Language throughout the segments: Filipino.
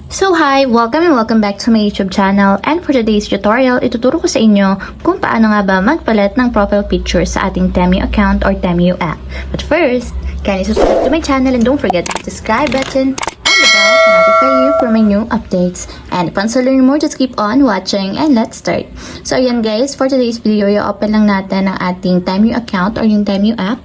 So hi! Welcome and welcome back to my YouTube channel, and for today's tutorial, ituturo ko sa inyo kung paano nga ba magpalit ng profile picture sa ating TEMU account or TEMU app. But first, kindly subscribe to my channel and don't forget to hit the subscribe button and the bell to notify you for my new updates. And if you want to learn more, just keep on watching and let's start. So ayan guys, for today's video, i-open lang natin ang ating TEMU account or yung TEMU app.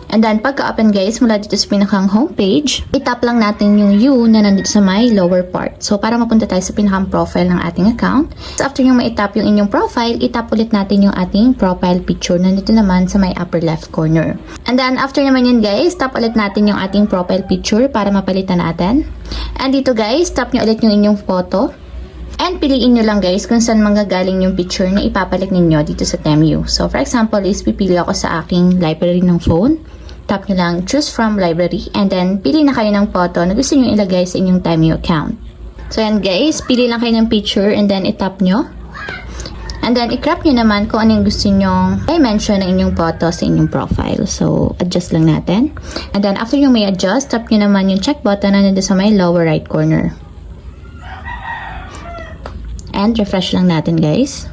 And then, pagka-open guys, mula dito sa pinakang homepage, itap lang natin yung U na nandito sa may lower part. So, para mapunta tayo sa pinakang profile ng ating account. So, after yung ma-itap yung inyong profile, itap ulit natin yung ating profile picture na nandito naman sa may upper left corner. And then, after naman yun guys, tap ulit natin yung ating profile picture para mapalitan natin. And dito guys, tap nyo ulit yung inyong photo. And piliin nyo lang guys kung saan manggagaling yung picture na ipapalit ninyo dito sa TEMU. So, for example, is pipili ako sa aking library ng phone. Tap nyo lang choose from library and then pili na kayo ng photo na gusto nyo ilagay sa inyong TEMU account. So yan guys, pili lang kayo ng picture and then itap nyo. And then i-crop nyo naman kung ano yung gusto nyo i-mention ng inyong photo sa inyong profile. So adjust lang natin. And then after yung may adjust, tap nyo naman yung check button na nandito sa may lower right corner. And refresh lang natin guys.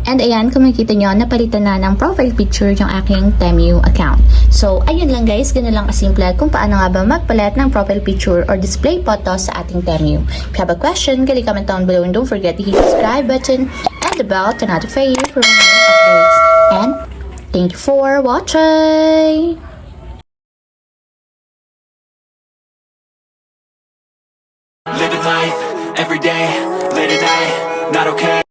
And ayan, kung makikita nyo, napalitan na ng profile picture yung aking TEMU account. So, ayun lang guys, ganun lang kasimple kung paano nga ba magpalit ng profile picture or display photo sa ating TEMU. If you have a question, kindly comment down below and don't forget to hit the subscribe button and the bell to notify you for my new updates. And thank you for watching! Living life, every day, late at night, not okay.